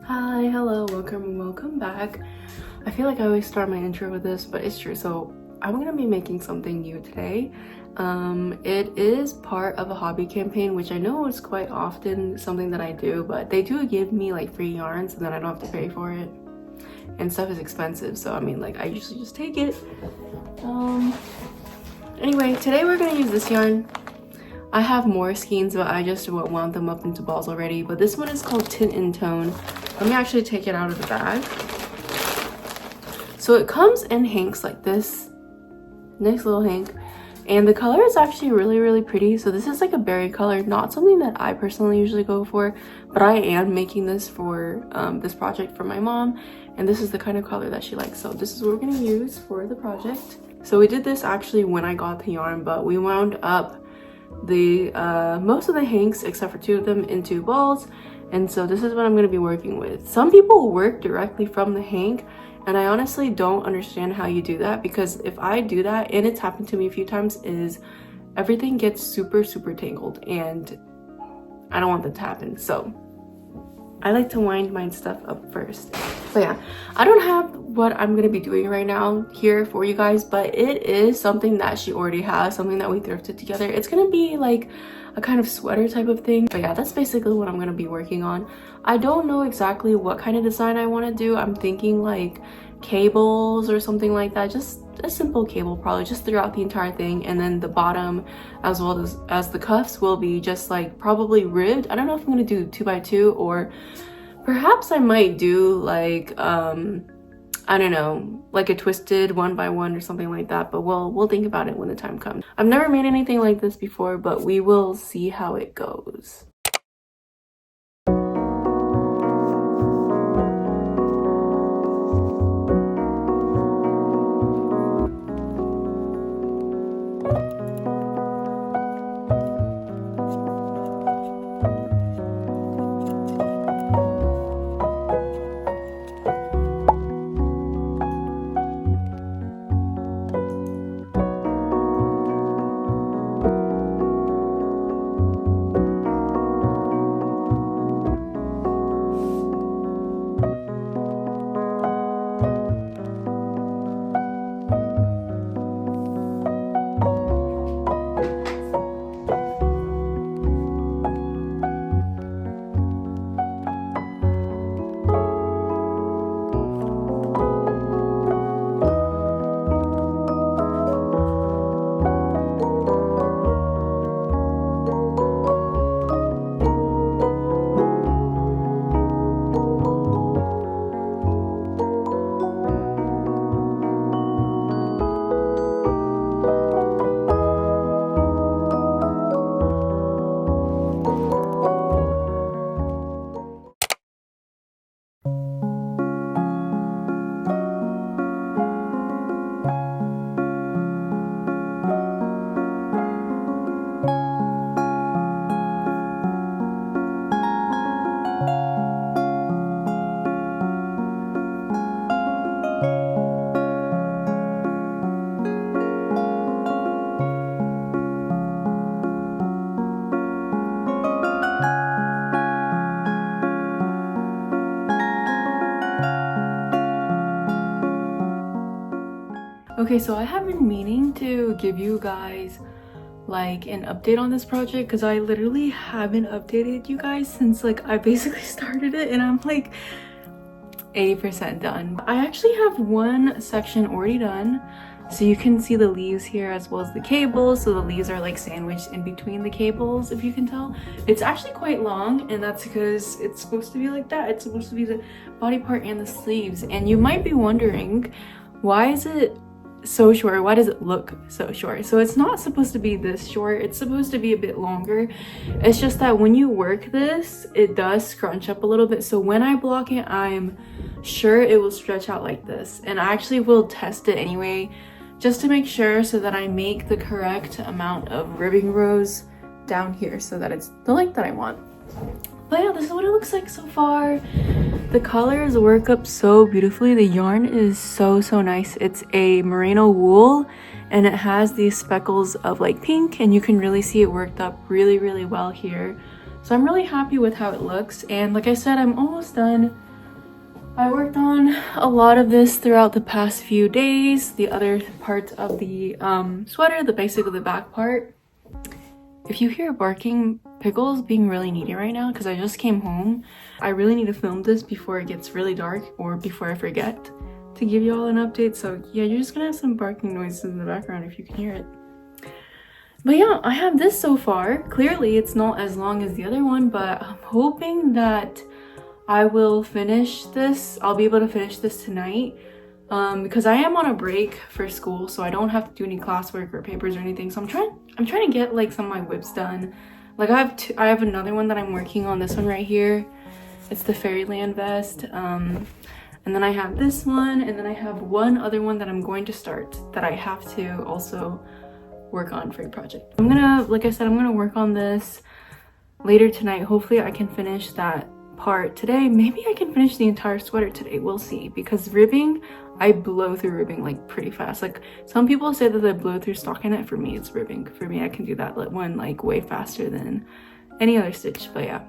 Hi, hello, welcome back. I feel like I always start my intro with this, but it's true. So I'm gonna be making something new today. It is part of a hobby campaign, which I know is quite often something that I do, but they do give me like free yarns and then I don't have to pay for it. And stuff is expensive, so I mean, like, I usually just take it. Anyway, today we're gonna use this yarn. I have more skeins, but I just wound them up into balls already. But this one is called Tint and Tone. Let me actually take it out of the bag. So it comes in hanks like this. Nice little hank. And the color is actually really pretty. So this is like a berry color, not something that I personally usually go for, but I am making this for this project for my mom. And this is the kind of color that she likes. So this is what we're gonna use for the project. So we did this actually when I got the yarn, but we wound up the most of the hanks except for 2 of them into balls, and so this is what I'm going to be working with. Some people work directly from the hank, and I honestly don't understand how you do that, because if I do that, and it's happened to me a few times, is everything gets super tangled and I don't want that to happen. So I like to wind my stuff up first. So yeah, I don't have what I'm gonna be doing right now here for you guys, but it is something that she already has, something that we thrifted together. It's gonna be like a kind of sweater type of thing. But yeah, that's basically what I'm gonna be working on. I don't know exactly what kind of design I want to do. I'm thinking like cables or something like that, just a simple cable probably just throughout the entire thing, and then the bottom as well as the cuffs will be just like probably ribbed. I don't know if I'm gonna do 2x2, or perhaps I might do like I don't know, like a twisted 1x1 or something like that, but we'll think about it when the time comes. I've never made anything like this before, but we will see how it goes. Okay, so I have been meaning to give you guys like an update on this project, because I literally haven't updated you guys since like I basically started it, and I'm like 80% done. I actually have one section already done, so you can see the leaves here as well as the cables. So the leaves are like sandwiched in between the cables, if you can tell. It's actually quite long, and that's because it's supposed to be like that. It's supposed to be the body part and the sleeves. And you might be wondering, why is it so short? Why does it look so short? So it's not supposed to be this short, it's supposed to be a bit longer. It's just that when you work this, it does scrunch up a little bit, so when I block it, I'm sure it will stretch out like this. And I actually will test it anyway, just to make sure, so that I make the correct amount of ribbing rows down here so that it's the length that I want. But yeah, this is what it looks like so far. The colors work up so beautifully. The yarn is so nice. It's a merino wool, and it has these speckles of like pink, and you can really see it worked up really well here. So I'm really happy with how it looks. And like I said, I'm almost done. I worked on a lot of this throughout the past few days. The other part of the sweater, basically the back part. If you hear barking, Pickle's being really needy right now because I just came home. I really need to film this before it gets really dark or before I forget to give you all an update. So yeah, you're just gonna have some barking noises in the background if you can hear it. But yeah, I have this so far. Clearly it's not as long as the other one, but I'm hoping that I will finish this. I'll be able to finish this tonight because I am on a break for school, so I don't have to do any classwork or papers or anything. So I'm trying to get like some of my whips done. Like I have another one that I'm working on. This one right here. It's the Fairyland vest. And then I have this one, and then I have one other one that I'm going to start that I have to also work on for a project. I'm gonna, like I said, I'm gonna work on this later tonight. Hopefully I can finish that part today. Maybe I can finish the entire sweater today. We'll see, because ribbing, I blow through ribbing like pretty fast. Like some people say that they blow through stockinette. For me, it's ribbing. For me, I can do that one like way faster than any other stitch. But yeah.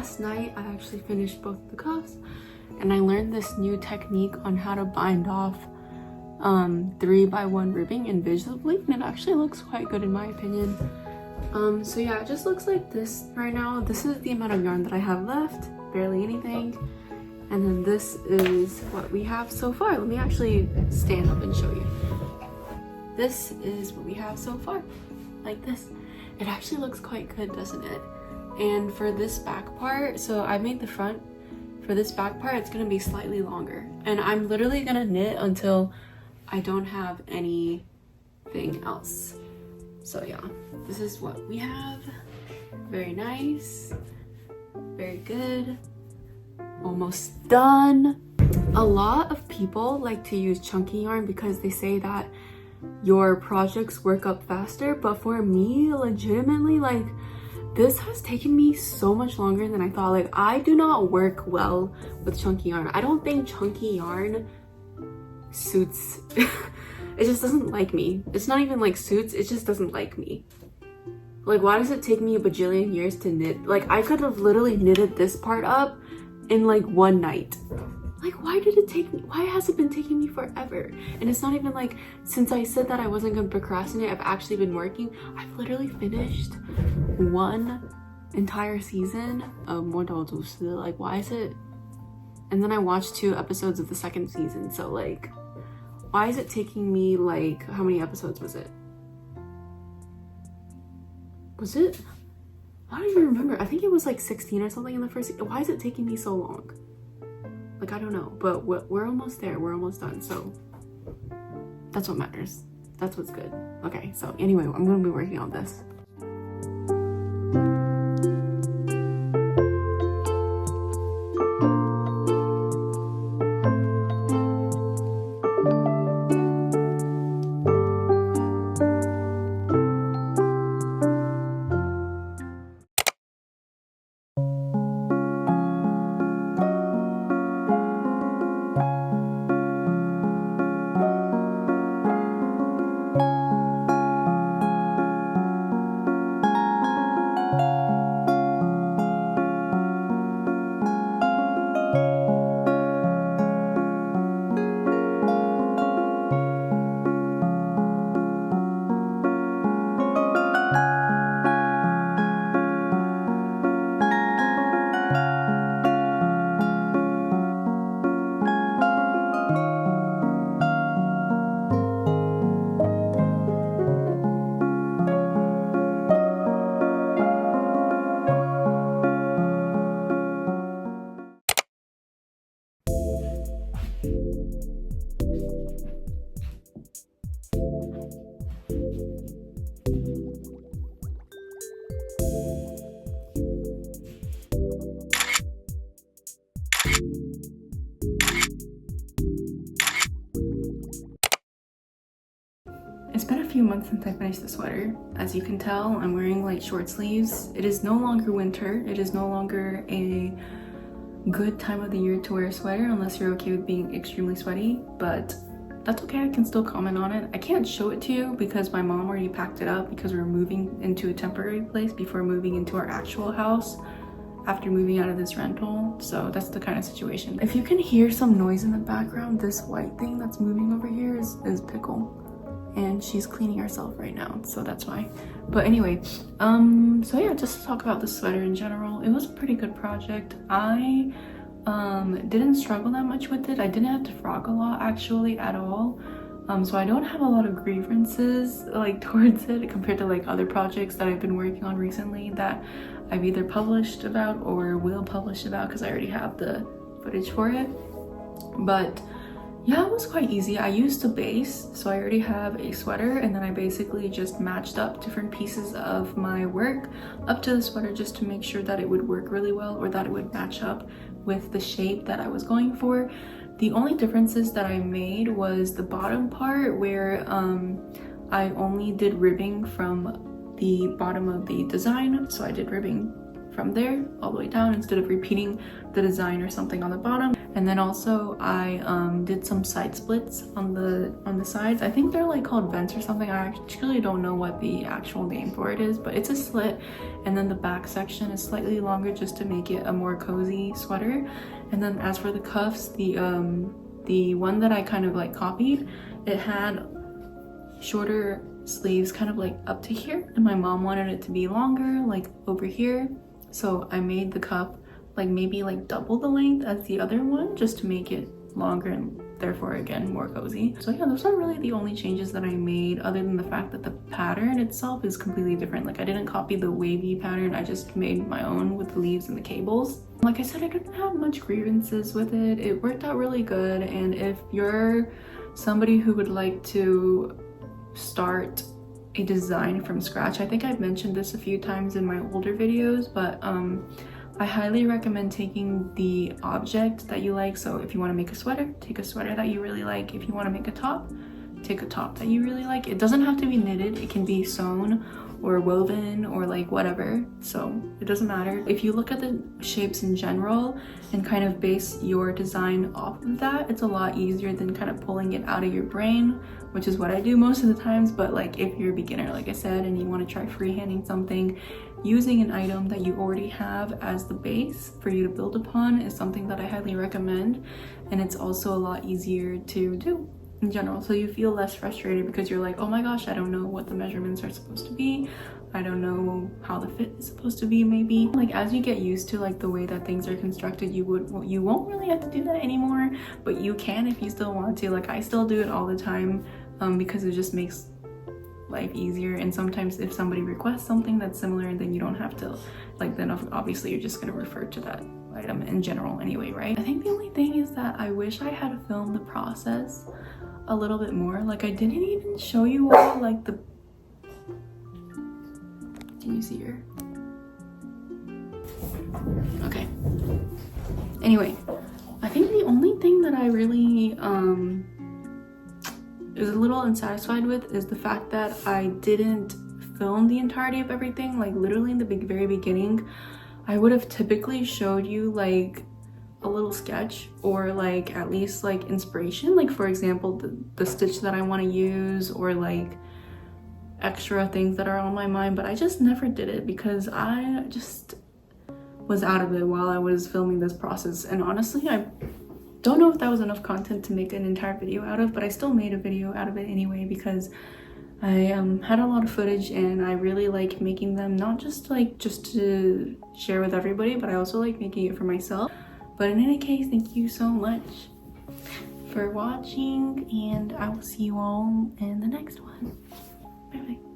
last night I actually finished both the cuffs, and I learned this new technique on how to bind off 3x1 ribbing invisibly, and it actually looks quite good in my opinion. So yeah, it just looks like this right now. This is the amount of yarn that I have left, barely anything. And then this is what we have so far. Let me actually stand up and show you. This is what we have so far, like this. It actually looks quite good, doesn't it? And for this back part, so I made the front. For this back part, it's gonna be slightly longer. And I'm literally gonna knit until I don't have anything else. So yeah, this is what we have. Very nice, very good. Almost done. A lot of people like to use chunky yarn because they say that your projects work up faster, but for me, legitimately, like, this has taken me so much longer than I thought. Like, I do not work well with chunky yarn. I don't think chunky yarn suits it just doesn't like me. It's not even like suits, it just doesn't like me. Like, why does it take me a bajillion years to knit? Like, I could have literally knitted this part up in like one night. Like, why has it been taking me forever? And it's not even like, since I said that I wasn't gonna procrastinate, I've actually been working. I've literally finished one entire season of 魔道祖师. Like, why is it? And then I watched 2 episodes of the 2nd season, so like, why is it taking me like, how many episodes was it? I don't even remember. I think it was like 16 or something in the first. Why is it taking me so long? Like, I don't know, but we're almost there. We're almost done. So that's what matters. That's what's good. Okay, so anyway, I'm gonna be working on this. It's been a few months since I finished the sweater. As you can tell, I'm wearing like short sleeves. It is no longer winter. It is no longer a good time of the year to wear a sweater unless you're okay with being extremely sweaty, but that's okay. I can still comment on it. I can't show it to you because my mom already packed it up because we're moving into a temporary place before moving into our actual house after moving out of this rental. So that's the kind of situation. If you can hear some noise in the background, this white thing that's moving over here is Pickle. And she's cleaning herself right now, so that's why. But anyway, so yeah, just to talk about the sweater in general, it was a pretty good project. I didn't struggle that much with it. I didn't have to frog a lot actually at all. So I don't have a lot of grievances like towards it compared to like other projects that I've been working on recently that I've either published about or will publish about because I already have the footage for it. But yeah, it was quite easy. I used a base, so I already have a sweater, and then I basically just matched up different pieces of my work up to the sweater just to make sure that it would work really well or that it would match up with the shape that I was going for. The only differences that I made was the bottom part where I only did ribbing from the bottom of the design. So I did ribbing from there all the way down instead of repeating the design or something on the bottom. And then also I did some side splits on the sides. I think they're like called vents or something. I actually don't know what the actual name for it is, but it's a slit, and then the back section is slightly longer just to make it a more cozy sweater. And then as for the cuffs, the one that I kind of like copied, it had shorter sleeves kind of like up to here, and my mom wanted it to be longer like over here, so I made the cuff like maybe like double the length as the other one just to make it longer and therefore again more cozy. So yeah, those are really the only changes that I made, other than the fact that the pattern itself is completely different. Like I didn't copy the wavy pattern, I just made my own with the leaves and the cables. Like I said, I didn't have much grievances with it. It worked out really good, and if you're somebody who would like to start a design from scratch, I think I've mentioned this a few times in my older videos, but I highly recommend taking the object that you like. So if you want to make a sweater, take a sweater that you really like. If you want to make a top, take a top that you really like. It doesn't have to be knitted, it can be sewn or woven or like whatever, so it doesn't matter. If you look at the shapes in general and kind of base your design off of that, it's a lot easier than kind of pulling it out of your brain, which is what I do most of the times. But like if you're a beginner, like I said, and you want to try freehanding something, using an item that you already have as the base for you to build upon is something that I highly recommend. And it's also a lot easier to do in general, so you feel less frustrated because you're like, oh my gosh, I don't know what the measurements are supposed to be, I don't know how the fit is supposed to be. Maybe like as you get used to like the way that things are constructed, you won't really have to do that anymore, but you can if you still want to. Like I still do it all the time because it just makes life easier. And sometimes if somebody requests something that's similar, then you don't have to, like, then obviously you're just going to refer to that item in general anyway, right? I think the only thing is that I wish I had filmed the process a little bit more. Like I didn't even show you all like the, can you see her? Okay, anyway, I think the only thing that I really is a little unsatisfied with is the fact that I didn't film the entirety of everything. Like literally in the very beginning, I would have typically showed you like a little sketch or like at least like inspiration, like for example the stitch that I want to use, or like extra things that are on my mind, but I just never did it because I just was out of it while I was filming this process. And honestly, I don't know if that was enough content to make an entire video out of, but I still made a video out of it anyway because I had a lot of footage and I really like making them, not just to share with everybody, but I also like making it for myself. But in any case, thank you so much for watching, and I will see you all in the next one. Bye bye.